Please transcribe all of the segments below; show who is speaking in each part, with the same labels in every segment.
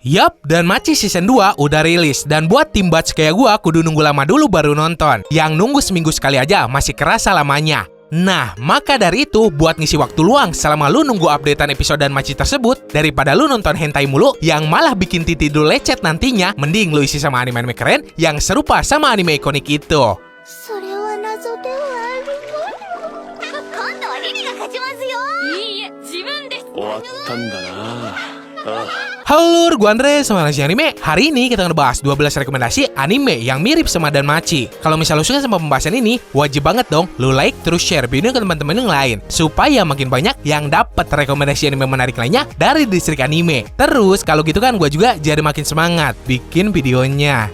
Speaker 1: Yap, Danmachi Season 2 udah rilis. Dan buat tim batch kayak gua, kudu nunggu lama dulu baru nonton. Yang nunggu seminggu sekali aja masih kerasa lamanya. Nah, maka dari itu, buat ngisi waktu luang selama lu nunggu updatean episode Danmachi tersebut, daripada lu nonton hentai mulu yang malah bikin titi lu lecet nantinya, mending lu isi sama anime-anime keren yang serupa sama anime ikonik itu. Halo, gue Andre sama Langsung Anime. Hari ini kita ngebahas 12 rekomendasi anime yang mirip sama Danmachi. Kalau misalnya lu suka sama pembahasan ini, wajib banget dong lu like terus share video ke teman-teman yang lain supaya makin banyak yang dapat rekomendasi anime menarik lainnya dari distrik anime. Terus kalau gitu kan gue juga jadi makin semangat bikin videonya.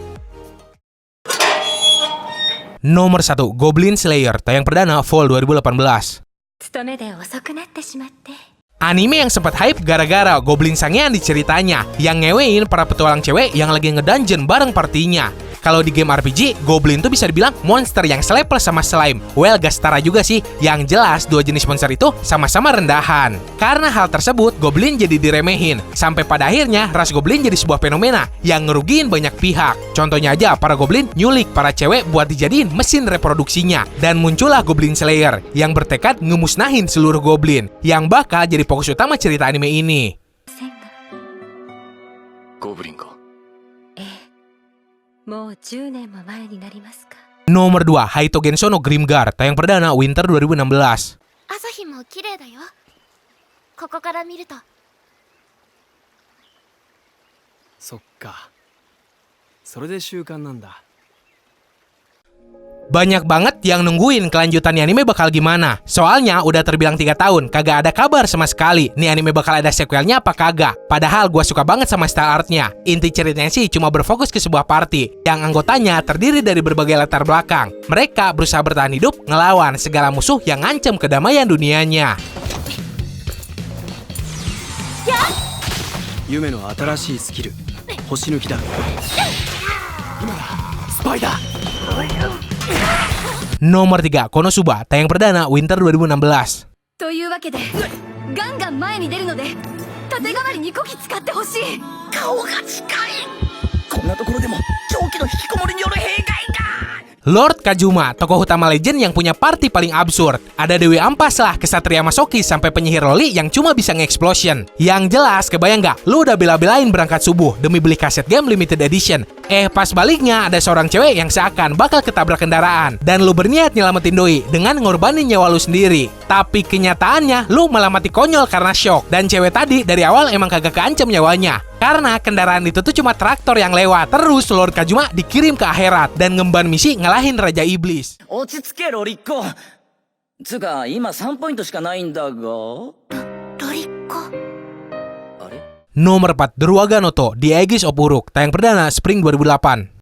Speaker 1: Nomor 1, Goblin Slayer, tayang perdana Fall 2018. Anime yang sempat hype gara-gara Goblin Sangean di ceritanya yang ngewein para petualang cewek yang lagi ngedungeon bareng partinya. Kalau di game RPG, Goblin tuh bisa dibilang monster yang selevel sama slime. Well, gak setara juga sih. Yang jelas, dua jenis monster itu sama-sama rendahan. Karena hal tersebut, Goblin jadi diremehin. Sampai pada akhirnya, ras Goblin jadi sebuah fenomena yang ngerugiin banyak pihak. Contohnya aja, para Goblin nyulik para cewek buat dijadiin mesin reproduksinya. Dan muncullah Goblin Slayer yang bertekad ngemusnahin seluruh Goblin, yang bakal jadi fokus utama cerita anime ini.
Speaker 2: Goblin ka?
Speaker 1: Nomor 2, Haito Genso no Grimgar, tayang perdana Winter 2016.
Speaker 2: Sokka. それで習慣なんだ.
Speaker 1: Banyak banget yang nungguin kelanjutannya anime bakal gimana. Soalnya udah terbilang 3 tahun, kagak ada kabar sama sekali nih anime bakal ada sequelnya apa kagak. Padahal gua suka banget sama style artnya. Inti ceritanya sih cuma berfokus ke sebuah party yang anggotanya terdiri dari berbagai latar belakang. Mereka berusaha bertahan hidup ngelawan segala musuh yang ngancam kedamaian dunianya.
Speaker 2: Yume no atarashii skill. Hoshinuki da. Spider.
Speaker 1: Nomor 3, Konosuba, tayang perdana Winter 2016. Lord Kajuma, tokoh utama legend yang punya party paling absurd. Ada Dewi Ampas lah, kesatria masokis sampai penyihir loli yang cuma bisa nge-explosion. Yang jelas, kebayang gak? Lu udah bela-belain berangkat subuh demi beli kaset game limited edition. Pas baliknya ada seorang cewek yang seakan bakal ketabrak kendaraan. Dan lu berniat nyelamatin doi dengan ngorbanin nyawa lu sendiri. Tapi kenyataannya, lu malah mati konyol karena shock. Dan cewek tadi dari awal emang kagak keancam nyawanya. Karena kendaraan itu tuh cuma traktor yang lewat. Terus Lord Kajuma dikirim ke akhirat dan ngemban misi ngalahin Raja Iblis. Nomor 4, Druaga Noto, The Aegis of Uruk, tayang perdana Spring 2008.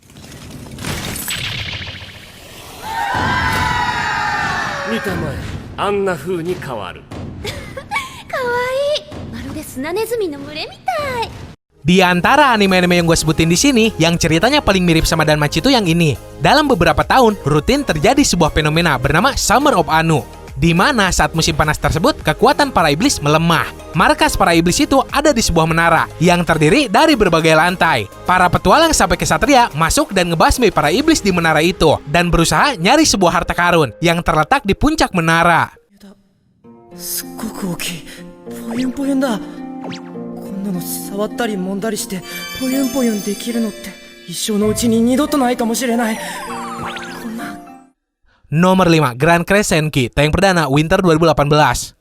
Speaker 1: Di antara anime-anime yang gue sebutin di sini, yang ceritanya paling mirip sama Danmachi itu yang ini. Dalam beberapa tahun, rutin terjadi sebuah fenomena bernama Summer of Anu, di mana saat musim panas tersebut, kekuatan para iblis melemah. Markas para iblis itu ada di sebuah menara yang terdiri dari berbagai lantai. Para petualang sampai kesatria masuk dan ngebasmi para iblis di menara itu dan berusaha nyari sebuah harta karun yang terletak di puncak menara. Nomor 5, Grand Crash Senki, tayang perdana Winter 2018.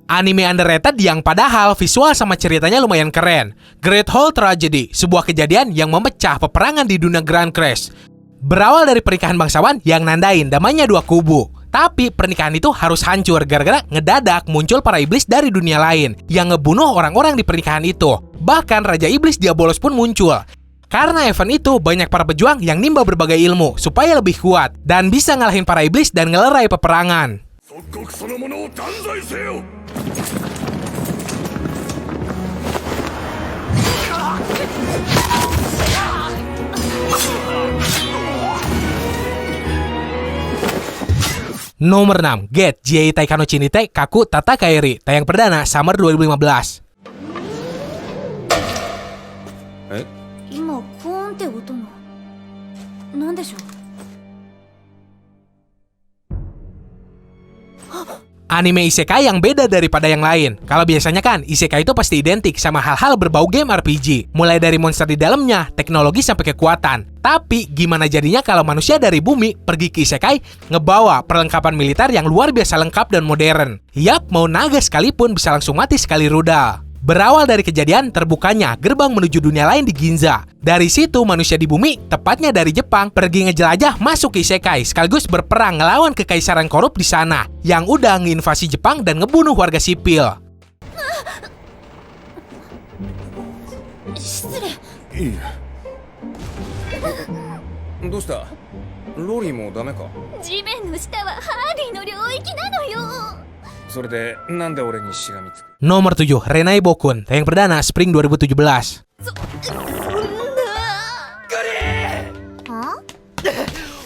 Speaker 1: Anime underrated yang padahal visual sama ceritanya lumayan keren. Great Hall Tragedy, sebuah kejadian yang memecah peperangan di dunia Grand Crash. Berawal dari pernikahan bangsawan yang nandain damainya dua kubu. Tapi pernikahan itu harus hancur gara-gara ngedadak muncul para iblis dari dunia lain yang ngebunuh orang-orang di pernikahan itu. Bahkan Raja Iblis Diabolos pun muncul. Karena event itu banyak para pejuang yang nimba berbagai ilmu supaya lebih kuat dan bisa ngalahin para iblis dan ngelerai peperangan. Nomor 6, Get Jei Taikano Chinite Kaku Tata Kairi, tayang perdana Summer 2015.
Speaker 3: え、
Speaker 4: 今コーンって音が何でしょう。
Speaker 1: Anime isekai yang beda daripada yang lain. Kalau biasanya kan, isekai itu pasti identik sama hal-hal berbau game RPG. Mulai dari monster di dalamnya, teknologi sampai kekuatan. Tapi, gimana jadinya kalau manusia dari bumi pergi ke isekai, ngebawa perlengkapan militer yang luar biasa lengkap dan modern. Yap, mau naga sekalipun bisa langsung mati sekali rudal. Berawal dari kejadian terbukanya gerbang menuju dunia lain di Ginza. Dari situ manusia di bumi, tepatnya dari Jepang, pergi ngejelajah masuk ke isekai sekaligus berperang ngelawan kekaisaran korup di sana yang udah ngeinvasi Jepang dan ngebunuh warga sipil.
Speaker 4: 失礼。
Speaker 3: いいえ。どうしたロリーもダメか。
Speaker 4: 地面の下はハーリーの領域なのよ。
Speaker 3: それでなんで俺にしがみつく。
Speaker 1: Nomor 7, Renai Bokun, tayang perdana Spring 2017.
Speaker 4: そんな。は？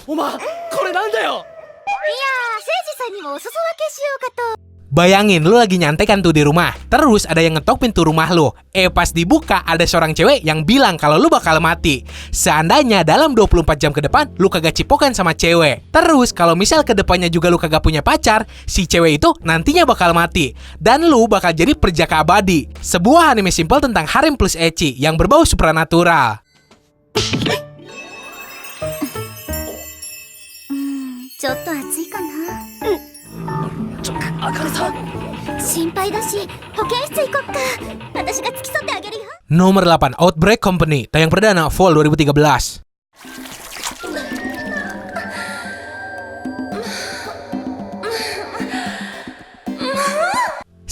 Speaker 2: お前これなんだよ。
Speaker 4: いやー、誠司さんにもお裾分けしようかと。
Speaker 1: Bayangin lu lagi nyantai kan tuh di rumah, terus ada yang ngetok pintu rumah lu. Pas dibuka ada seorang cewek yang bilang kalau lu bakal mati. Seandainya dalam 24 jam ke depan lu kagak cipokan sama cewek. Terus kalau misal ke depannya juga lu kagak punya pacar, si cewek itu nantinya bakal mati. Dan lu bakal jadi perjaka abadi. Sebuah anime simple tentang harem plus ecchi yang berbau supranatural.
Speaker 4: ちょっと暑いかな。
Speaker 2: あかねさん。
Speaker 4: 心配だし、保健室行こっか。私が付き添ってあげるよ。
Speaker 1: Nomor 8, Outbreak Company, tayang perdana Fall 2013.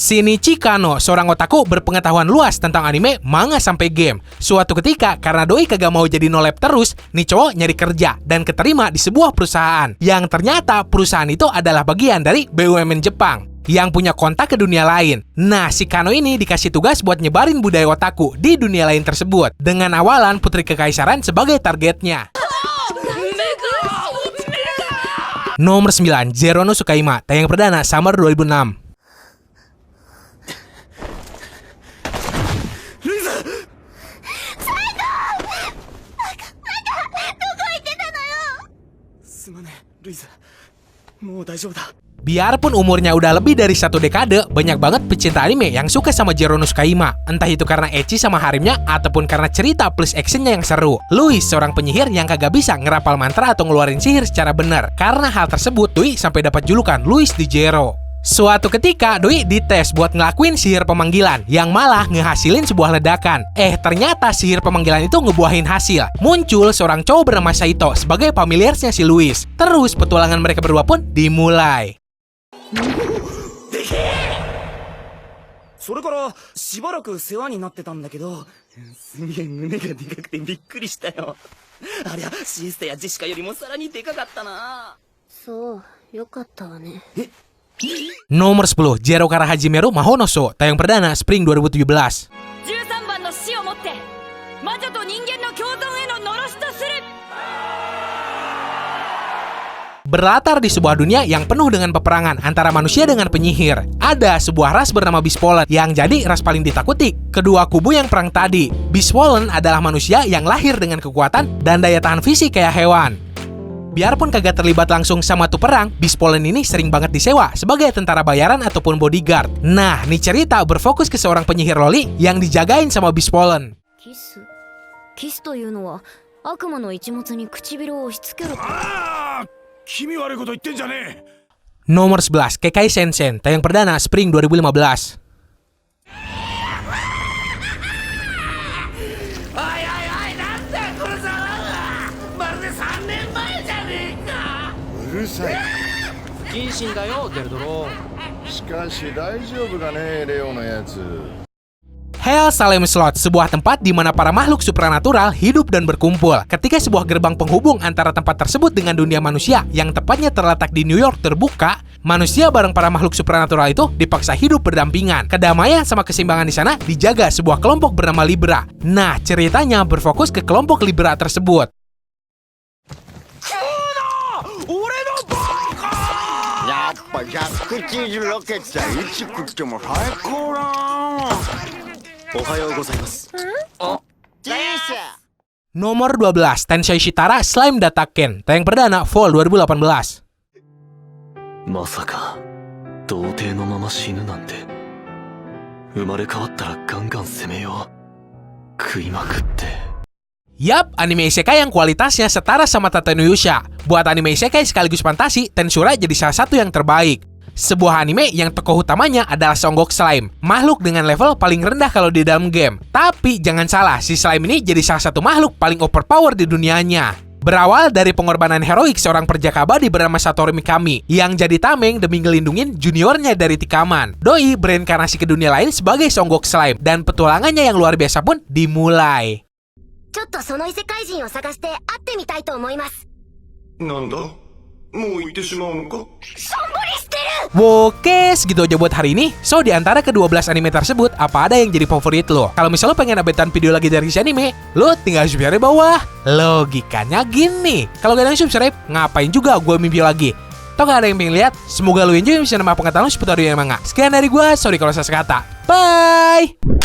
Speaker 1: Shinichi Kano, seorang otaku berpengetahuan luas tentang anime, manga sampai game. Suatu ketika, karena doi kagak mau jadi nolep terus, nih cowok nyari kerja dan keterima di sebuah perusahaan. Yang ternyata perusahaan itu adalah bagian dari BUMN Jepang yang punya kontak ke dunia lain. Nah, si Kano ini dikasih tugas buat nyebarin budaya otaku di dunia lain tersebut dengan awalan Putri Kekaisaran sebagai targetnya. Nomor 9, Zero no Tsukaima, tayang perdana Summer 2006.
Speaker 2: すまねえルイズもう大丈夫だ。
Speaker 1: Biarpun umurnya udah lebih dari 1 dekade, banyak banget pecinta anime yang suka sama Zero no Tsukaima. Entah itu karena ecchi sama harimnya, ataupun karena cerita plus actionnya yang seru. Louis, seorang penyihir yang kagak bisa ngerapal mantra atau ngeluarin sihir secara benar. Karena hal tersebut, Doi sampai dapat julukan Louis di Zero. Suatu ketika, Doi dites buat ngelakuin sihir pemanggilan, yang malah ngehasilin sebuah ledakan. Ternyata sihir pemanggilan itu ngebuahin hasil. Muncul seorang cowok bernama Saito sebagai familiarsnya si Louis. Terus petualangan mereka berdua pun dimulai.
Speaker 2: それからしばらく世話になってたんだけど、すげえ胸がでかくてびっくりしたよ。ありゃシエスタやジェシカよりもさらにでかかったな。
Speaker 4: そう、よかったわね。
Speaker 1: Nomor 10, Jero Karahajimeru Mahonoso, tayang perdana Spring 2017.
Speaker 5: 13番の死をもって魔女と人間の共存へののろしとする。
Speaker 1: Berlatar di sebuah dunia yang penuh dengan peperangan antara manusia dengan penyihir. Ada sebuah ras bernama Beast Fallen yang jadi ras paling ditakuti kedua kubu yang perang tadi. Beast Fallen adalah manusia yang lahir dengan kekuatan dan daya tahan fisik kayak hewan. Biarpun kagak terlibat langsung sama tuh perang, Beast Fallen ini sering banget disewa sebagai tentara bayaran ataupun bodyguard. Nah, nih cerita berfokus ke seorang penyihir loli yang dijagain sama Beast Fallen.
Speaker 4: キス。キスというのは悪魔の一物に唇を押し付ける。
Speaker 3: 気味悪いこと言ってんじゃねえ。
Speaker 1: Nomor 11, Kekai Sensen, tayang perdana Spring 2015.
Speaker 3: うるさい。
Speaker 2: 不謹慎だよデルドロー。
Speaker 3: しかし大丈夫かねレオのやつ。
Speaker 1: Hell Salem Slot, sebuah tempat di mana para makhluk supranatural hidup dan berkumpul. Ketika sebuah gerbang penghubung antara tempat tersebut dengan dunia manusia yang tepatnya terletak di New York terbuka, manusia bareng para makhluk supranatural itu dipaksa hidup berdampingan. Kedamaian sama keseimbangan di sana dijaga sebuah kelompok bernama Libra. Nah, ceritanya berfokus ke kelompok Libra tersebut.
Speaker 2: や
Speaker 6: ジャックチーズロケットいつ食っても最高だ。
Speaker 2: おはようございます。
Speaker 6: ジェイス
Speaker 1: Nomor 12, Tensei Shitara Slime Data Ken, tayang perdana Fall 2018.
Speaker 2: まさか童貞のまま死ぬなんて。生まれ変わったらガンガン攻めよう。食いまくって。
Speaker 1: Yap, anime isekai yang kualitasnya setara sama Tatenoyusha. Buat anime isekai sekaligus fantasi, Tensura jadi salah satu yang terbaik. Sebuah anime yang tokoh utamanya adalah Songgok Slime, makhluk dengan level paling rendah kalau di dalam game. Tapi jangan salah, si Slime ini jadi salah satu makhluk paling overpower di dunianya. Berawal dari pengorbanan heroik seorang perjaka abadi bernama Satoru Mikami yang jadi tameng demi ngelindungin juniornya dari tikaman. Doi bereinkarnasi ke dunia lain sebagai Songgok Slime dan petualangannya yang luar biasa pun dimulai.
Speaker 4: ちょっとその異世界人を探して会ってみたいと思います。
Speaker 3: なんだもう行ってしまうのか。
Speaker 1: Oke, segitu aja buat hari ini. So, di antara ke-12 anime tersebut, apa ada yang jadi favorit lo? Kalau misalnya lo pengen updatean video lagi dari si anime, lo tinggal subscribe di bawah. Logikanya gini, kalau gak ada yang subscribe, ngapain juga gue video lagi? Toh gak ada yang pengen lihat? Semoga lo enjoy bisa nambah pengetahuan seputar dunia manga. Sekian dari gue, sorry kalau salah kata. Bye!